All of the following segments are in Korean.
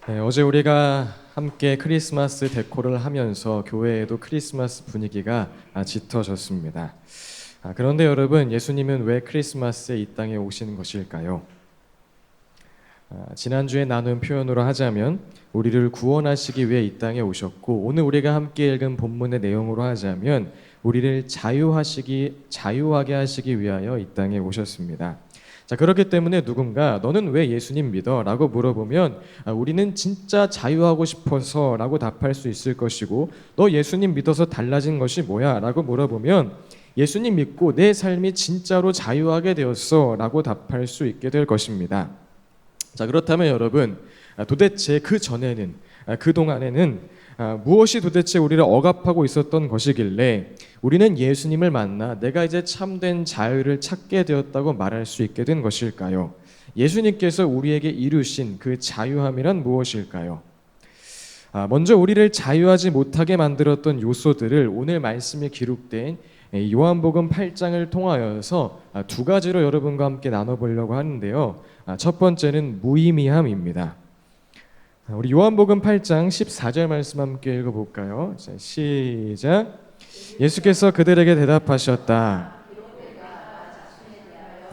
네, 어제 우리가 함께 크리스마스 데코를 하면서 교회에도 크리스마스 분위기가 짙어졌습니다. 그런데 여러분, 예수님은 왜 크리스마스에 이 땅에 오시는 것일까요? 지난주에 나눈 표현으로 하자면 우리를 구원하시기 위해 이 땅에 오셨고, 오늘 우리가 함께 읽은 본문의 내용으로 하자면 우리를 자유하게 하시기 위하여 이 땅에 오셨습니다. 자, 그렇기 때문에 누군가 너는 왜 예수님 믿어? 라고 물어보면 우리는 진짜 자유하고 싶어서 라고 답할 수 있을 것이고, 너 예수님 믿어서 달라진 것이 뭐야? 라고 물어보면 예수님 믿고 내 삶이 진짜로 자유하게 되었어 라고 답할 수 있게 될 것입니다. 자, 그렇다면 여러분, 도대체 그 전에는, 그동안에는 무엇이 도대체 우리를 억압하고 있었던 것이길래 우리는 예수님을 만나 내가 이제 참된 자유를 찾게 되었다고 말할 수 있게 된 것일까요? 예수님께서 우리에게 이루신 그 자유함이란 무엇일까요? 먼저 우리를 자유하지 못하게 만들었던 요소들을 오늘 말씀에 기록된 요한복음 8장을 통하여서 두 가지로 여러분과 함께 나눠보려고 하는데요. 첫 번째는 무의미함입니다. 우리 요한복음 8장 14절 말씀 함께 읽어볼까요? 자, 시작. 예수께서 그들에게 대답하셨다.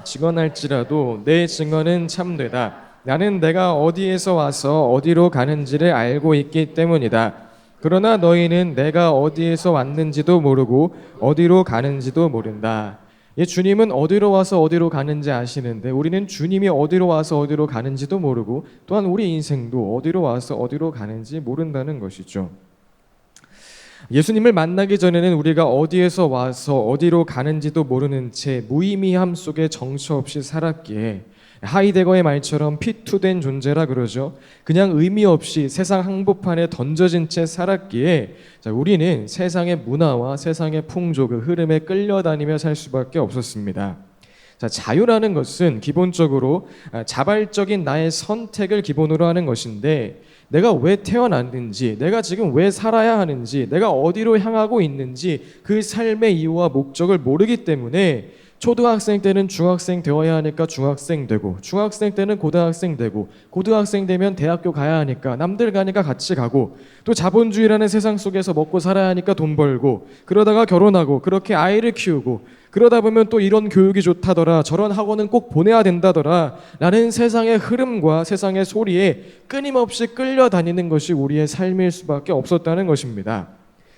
증언할지라도 내 증언은 참되다. 나는 내가 어디에서 와서 어디로 가는지를 알고 있기 때문이다. 그러나 너희는 내가 어디에서 왔는지도 모르고 어디로 가는지도 모른다. 주님은 어디로 와서 어디로 가는지 아시는데 우리는 주님이 어디로 와서 어디로 가는지도 모르고 또한 우리 인생도 어디로 와서 어디로 가는지 모른다는 것이죠. 예수님을 만나기 전에는 우리가 어디에서 와서 어디로 가는지도 모르는 채 무의미함 속에 정처 없이 살았기에 하이데거의 말처럼 피투된 존재라 그러죠. 그냥 의미 없이 세상 한복판에 던져진 채 살았기에 우리는 세상의 문화와 세상의 풍조, 그 흐름에 끌려다니며 살 수밖에 없었습니다. 자유라는 것은 기본적으로 자발적인 나의 선택을 기본으로 하는 것인데, 내가 왜 태어났는지, 내가 지금 왜 살아야 하는지, 내가 어디로 향하고 있는지 그 삶의 이유와 목적을 모르기 때문에 초등학생 때는 중학생 되어야 하니까 중학생 되고, 중학생 때는 고등학생 되고, 고등학생 되면 대학교 가야 하니까 남들 가니까 같이 가고, 또 자본주의라는 세상 속에서 먹고 살아야 하니까 돈 벌고, 그러다가 결혼하고 그렇게 아이를 키우고, 그러다 보면 또 이런 교육이 좋다더라, 저런 학원은 꼭 보내야 된다더라 라는 세상의 흐름과 세상의 소리에 끊임없이 끌려다니는 것이 우리의 삶일 수밖에 없었다는 것입니다.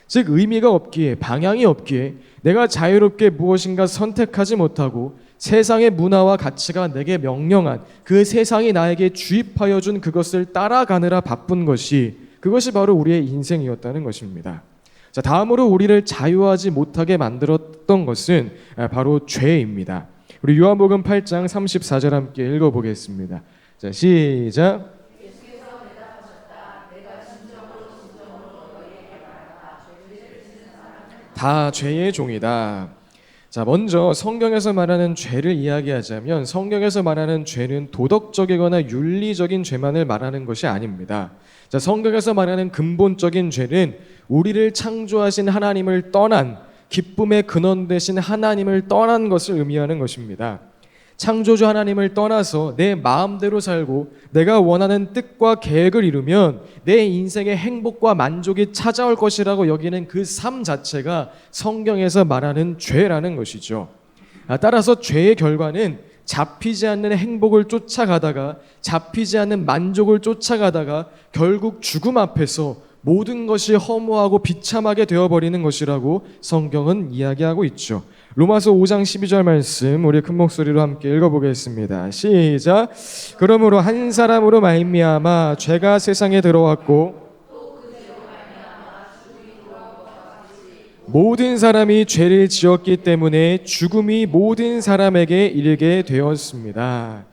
즉 의미가 없기에, 방향이 없기에 내가 자유롭게 무엇인가 선택하지 못하고 세상의 문화와 가치가 내게 명령한, 그 세상이 나에게 주입하여 준 그것을 따라가느라 바쁜 것이, 그것이 바로 우리의 인생이었다는 것입니다. 자, 다음으로 우리를 자유하지 못하게 만들었던 것은 바로 죄입니다. 우리 요한복음 8장 34절 함께 읽어보겠습니다. 자, 시작. 다 죄의 종이다. 자, 먼저 성경에서 말하는 죄를 이야기하자면 성경에서 말하는 죄는 도덕적이거나 윤리적인 죄만을 말하는 것이 아닙니다. 자, 성경에서 말하는 근본적인 죄는 우리를 창조하신 하나님을 떠난, 기쁨의 근원 되신 하나님을 떠난 것을 의미하는 것입니다. 창조주 하나님을 떠나서 내 마음대로 살고 내가 원하는 뜻과 계획을 이루면 내 인생의 행복과 만족이 찾아올 것이라고 여기는 그 삶 자체가 성경에서 말하는 죄라는 것이죠. 따라서 죄의 결과는 잡히지 않는 행복을 쫓아가다가, 잡히지 않는 만족을 쫓아가다가 결국 죽음 앞에서 모든 것이 허무하고 비참하게 되어버리는 것이라고 성경은 이야기하고 있죠. 로마서 5장 12절 말씀 우리 큰 목소리로 함께 읽어보겠습니다. 시작. 그러므로 한 사람으로 말미암아 죄가 세상에 들어왔고 모든 사람이 죄를 지었기 때문에 죽음이 모든 사람에게 이르게 되었습니다.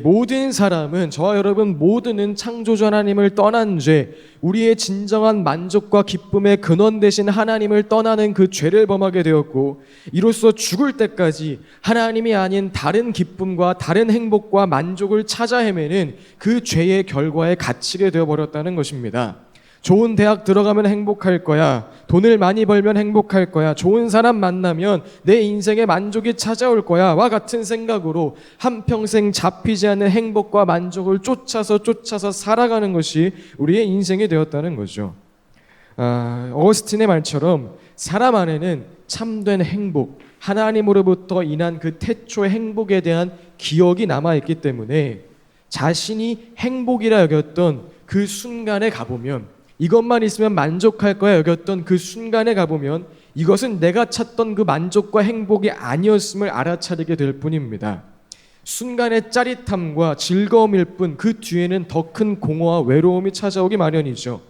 모든 사람은, 저와 여러분 모두는 창조주 하나님을 떠난 죄, 우리의 진정한 만족과 기쁨의 근원 되신 하나님을 떠나는 그 죄를 범하게 되었고, 이로써 죽을 때까지 하나님이 아닌 다른 기쁨과 다른 행복과 만족을 찾아 헤매는 그 죄의 결과에 갇히게 되어버렸다는 것입니다. 좋은 대학 들어가면 행복할 거야. 돈을 많이 벌면 행복할 거야. 좋은 사람 만나면 내 인생에 만족이 찾아올 거야. 와 같은 생각으로 한평생 잡히지 않는 행복과 만족을 쫓아서 살아가는 것이 우리의 인생이 되었다는 거죠. 어거스틴의 말처럼 사람 안에는 참된 행복, 하나님으로부터 인한 그 태초의 행복에 대한 기억이 남아있기 때문에 자신이 행복이라 여겼던 그 순간에 가보면, 이것만 있으면 만족할 거야 여겼던 그 순간에 가보면 이것은 내가 찾던 그 만족과 행복이 아니었음을 알아차리게 될 뿐입니다. 순간의 짜릿함과 즐거움일 뿐 그 뒤에는 더 큰 공허와 외로움이 찾아오기 마련이죠.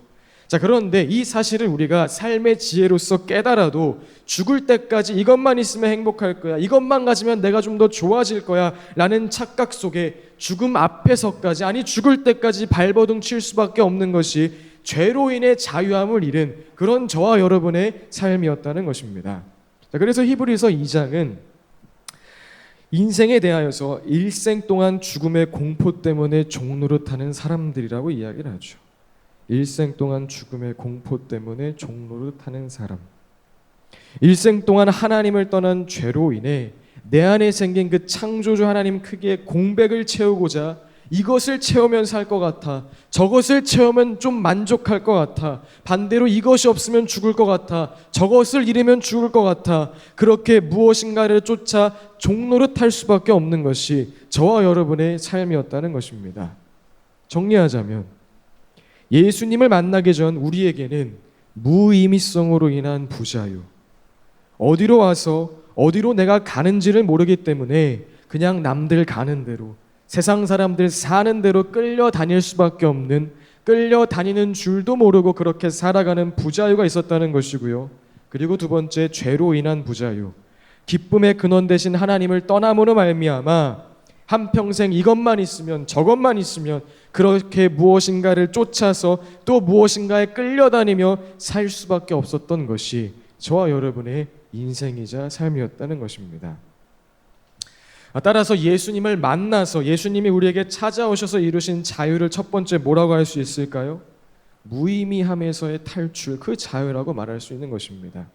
자, 그런데 이 사실을 우리가 삶의 지혜로서 깨달아도 죽을 때까지 이것만 있으면 행복할 거야, 이것만 가지면 내가 좀 더 좋아질 거야 라는 착각 속에 죽음 앞에서까지, 아니 죽을 때까지 발버둥 칠 수밖에 없는 것이 죄로 인해 자유함을 잃은 그런 저와 여러분의 삶이었다는 것입니다. 자, 그래서 히브리서 2장은 인생에 대하여서 일생 동안 죽음의 공포 때문에 종노릇하는 사람들이라고 이야기를 하죠. 일생 동안 죽음의 공포 때문에 종노릇하는 사람, 일생 동안 하나님을 떠난 죄로 인해 내 안에 생긴 그 창조주 하나님 크기의 공백을 채우고자 이것을 채우면 살 것 같아, 저것을 채우면 좀 만족할 것 같아, 반대로 이것이 없으면 죽을 것 같아, 저것을 잃으면 죽을 것 같아, 그렇게 무엇인가를 쫓아 종노릇할 수밖에 없는 것이 저와 여러분의 삶이었다는 것입니다. 정리하자면 예수님을 만나기 전 우리에게는 무의미성으로 인한 부자유, 어디로 와서 어디로 내가 가는지를 모르기 때문에 그냥 남들 가는 대로, 세상 사람들 사는 대로 끌려다닐 수밖에 없는, 끌려다니는 줄도 모르고 그렇게 살아가는 부자유가 있었다는 것이고요. 그리고 두 번째, 죄로 인한 부자유, 기쁨의 근원 되신 하나님을 떠남으로 말미암아 한평생 이것만 있으면 저것만 있으면 그렇게 무엇인가를 쫓아서 또 무엇인가에 끌려다니며 살 수밖에 없었던 것이 저와 여러분의 인생이자 삶이었다는 것입니다. 따라서 예수님을 만나서 예수님이 우리에게 찾아오셔서 이루신 자유를 첫 번째 뭐라고 할 수 있을까요? 무의미함에서의 탈출, 그 자유라고 말할 수 있는 것입니다.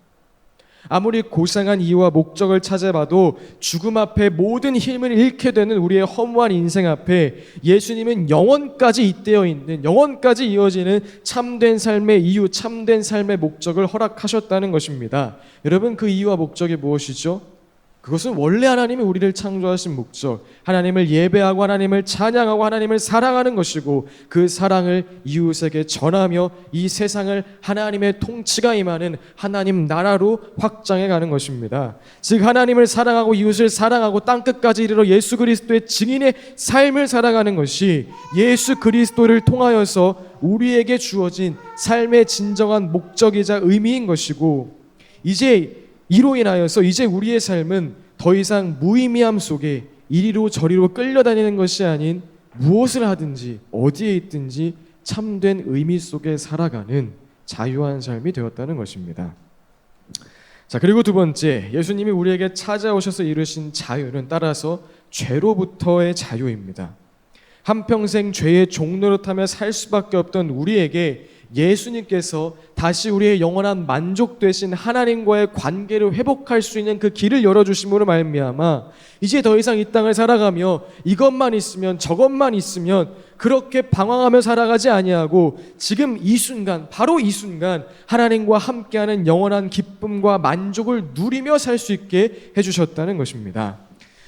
아무리 고상한 이유와 목적을 찾아봐도 죽음 앞에 모든 힘을 잃게 되는 우리의 허무한 인생 앞에 예수님은 영원까지 잇대어 있는, 영원까지 이어지는 참된 삶의 이유, 참된 삶의 목적을 허락하셨다는 것입니다. 여러분, 그 이유와 목적이 무엇이죠? 그것은 원래 하나님이 우리를 창조하신 목적, 하나님을 예배하고 하나님을 찬양하고 하나님을 사랑하는 것이고, 그 사랑을 이웃에게 전하며 이 세상을 하나님의 통치가 임하는 하나님 나라로 확장해 가는 것입니다. 즉 하나님을 사랑하고 이웃을 사랑하고 땅끝까지 이르러 예수 그리스도의 증인의 삶을 살아가는 것이 예수 그리스도를 통하여서 우리에게 주어진 삶의 진정한 목적이자 의미인 것이고, 이로 인하여서 이제 우리의 삶은 더 이상 무의미함 속에 이리로 저리로 끌려다니는 것이 아닌 무엇을 하든지 어디에 있든지 참된 의미 속에 살아가는 자유한 삶이 되었다는 것입니다. 자, 그리고 두 번째, 예수님이 우리에게 찾아오셔서 이루신 자유는 따라서 죄로부터의 자유입니다. 한평생 죄의 종노릇하며 살 수밖에 없던 우리에게 예수님께서 다시 우리의 영원한 만족 되신 하나님과의 관계를 회복할 수 있는 그 길을 열어주심으로 말미암아 이제 더 이상 이 땅을 살아가며 이것만 있으면 저것만 있으면 그렇게 방황하며 살아가지 아니하고 지금 이 순간, 바로 이 순간 하나님과 함께하는 영원한 기쁨과 만족을 누리며 살 수 있게 해주셨다는 것입니다.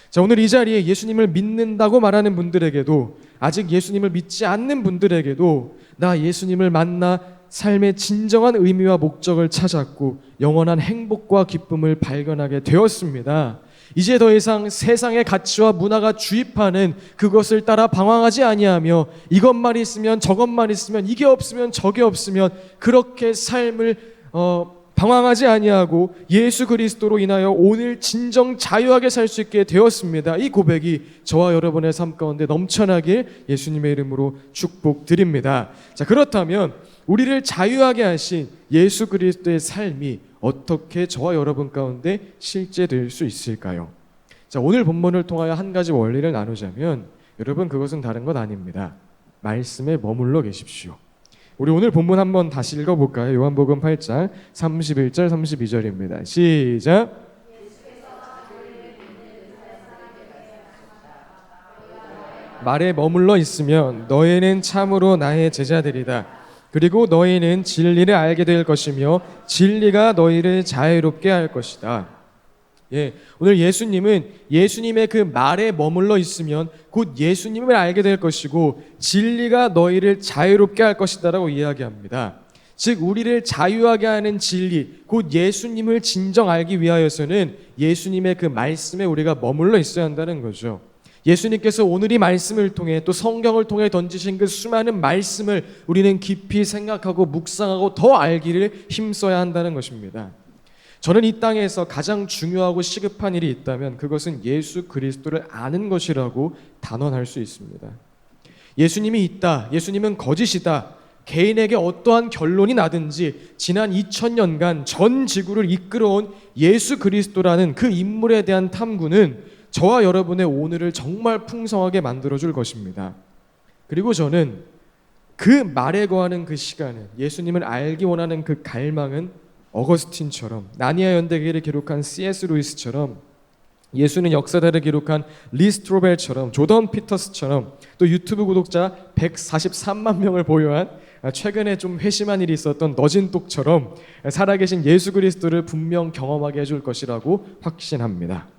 자, 오늘 이 자리에 예수님을 믿는다고 말하는 분들에게도, 아직 예수님을 믿지 않는 분들에게도 나 예수님을 만나 삶의 진정한 의미와 목적을 찾았고 영원한 행복과 기쁨을 발견하게 되었습니다. 이제 더 이상 세상의 가치와 문화가 주입하는 그것을 따라 방황하지 아니하며 이것만 있으면 저것만 있으면 이게 없으면 저게 없으면 그렇게 삶을 방황하지 아니하고 예수 그리스도로 인하여 오늘 진정 자유하게 살 수 있게 되었습니다. 이 고백이 저와 여러분의 삶 가운데 넘쳐나길 예수님의 이름으로 축복드립니다. 자, 그렇다면 우리를 자유하게 하신 예수 그리스도의 삶이 어떻게 저와 여러분 가운데 실제될 수 있을까요? 자, 오늘 본문을 통하여 한 가지 원리를 나누자면 여러분, 그것은 다른 것 아닙니다. 말씀에 머물러 계십시오. 우리 오늘 본문 한번 다시 읽어볼까요? 요한복음 8장 31절 32절입니다. 시작. 말에 머물러 있으면 너희는 참으로 나의 제자들이다. 그리고 너희는 진리를 알게 될 것이며 진리가 너희를 자유롭게 할 것이다. 오늘 예수님은 예수님의 그 말에 머물러 있으면 곧 예수님을 알게 될 것이고 진리가 너희를 자유롭게 할 것이다라고 이야기합니다. 즉 우리를 자유하게 하는 진리, 곧 예수님을 진정 알기 위하여서는 예수님의 그 말씀에 우리가 머물러 있어야 한다는 거죠. 예수님께서 오늘 이 말씀을 통해 또 성경을 통해 던지신 그 수많은 말씀을 우리는 깊이 생각하고 묵상하고 더 알기를 힘써야 한다는 것입니다. 저는 이 땅에서 가장 중요하고 시급한 일이 있다면 그것은 예수 그리스도를 아는 것이라고 단언할 수 있습니다. 예수님이 있다, 예수님은 거짓이다, 개인에게 어떠한 결론이 나든지 지난 2000년간 전 지구를 이끌어온 예수 그리스도라는 그 인물에 대한 탐구는 저와 여러분의 오늘을 정말 풍성하게 만들어줄 것입니다. 그리고 저는 그 말에 거하는 그 시간은, 예수님을 알기 원하는 그 갈망은 어거스틴처럼, 나니아 연대기를 기록한 C.S. 루이스처럼, 예수는 역사들을 기록한 리 스트로벨처럼, 조던 피터스처럼, 또 유튜브 구독자 143만 명을 보유한 최근에 좀 회심한 일이 있었던 너진똑처럼 살아계신 예수 그리스도를 분명 경험하게 해줄 것이라고 확신합니다.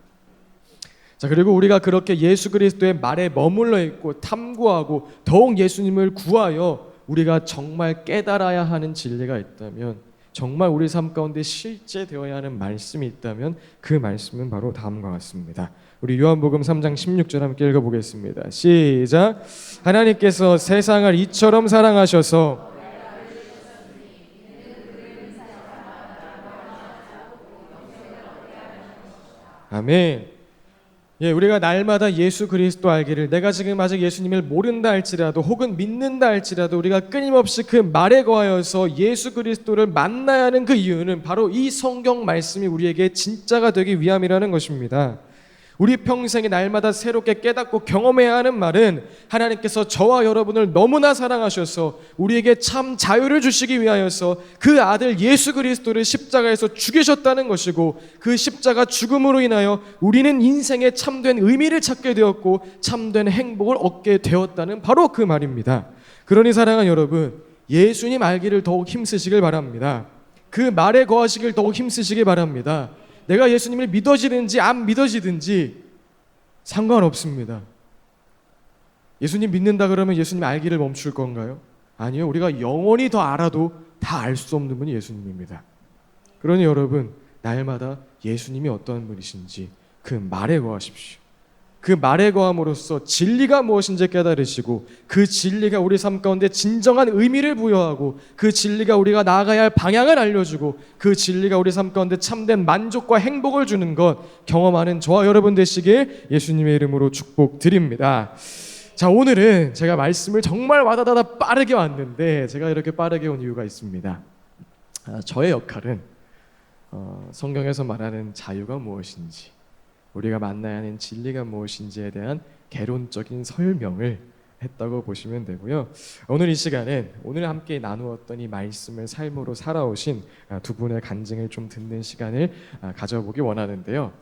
자, 그리고 우리가 그렇게 예수 그리스도의 말에 머물러 있고 탐구하고 더욱 예수님을 구하여 우리가 정말 깨달아야 하는 진리가 있다면, 정말 우리 삶 가운데 실제되어야 하는 말씀이 있다면 그 말씀은 바로 다음과 같습니다. 우리 요한복음 3장 16절 함께 읽어보겠습니다. 시작. 하나님께서 세상을 이처럼 사랑하셔서 아멘. 우리가 날마다 예수 그리스도 알기를, 내가 지금 아직 예수님을 모른다 할지라도 혹은 믿는다 할지라도 우리가 끊임없이 그 말에 거하여서 예수 그리스도를 만나야 하는 그 이유는 바로 이 성경 말씀이 우리에게 진짜가 되기 위함이라는 것입니다. 우리 평생에 날마다 새롭게 깨닫고 경험해야 하는 말은 하나님께서 저와 여러분을 너무나 사랑하셔서 우리에게 참 자유를 주시기 위하여서 그 아들 예수 그리스도를 십자가에서 죽이셨다는 것이고, 그 십자가 죽음으로 인하여 우리는 인생에 참된 의미를 찾게 되었고 참된 행복을 얻게 되었다는 바로 그 말입니다. 그러니 사랑하는 여러분, 예수님 알기를 더욱 힘쓰시길 바랍니다. 그 말에 거하시길 더욱 힘쓰시길 바랍니다. 내가 예수님을 믿어지든지 안 믿어지든지 상관없습니다. 예수님 믿는다 그러면 예수님 알기를 멈출 건가요? 아니요. 우리가 영원히 더 알아도 다 알 수 없는 분이 예수님입니다. 그러니 여러분, 날마다 예수님이 어떠한 분이신지 그 말에 거하십시오. 그 말에 거함으로써 진리가 무엇인지 깨달으시고, 그 진리가 우리 삶 가운데 진정한 의미를 부여하고, 그 진리가 우리가 나아가야 할 방향을 알려주고, 그 진리가 우리 삶 가운데 참된 만족과 행복을 주는 것 경험하는 저와 여러분 되시길 예수님의 이름으로 축복드립니다. 자, 오늘은 제가 말씀을 정말 와다다다 빠르게 왔는데, 제가 이렇게 빠르게 온 이유가 있습니다. 저의 역할은 성경에서 말하는 자유가 무엇인지, 우리가 만나야 하는 진리가 무엇인지에 대한 개론적인 설명을 했다고 보시면 되고요. 오늘 이 시간은 오늘 함께 나누었던 이 말씀을 삶으로 살아오신 두 분의 간증을 좀 듣는 시간을 가져보기 원하는데요.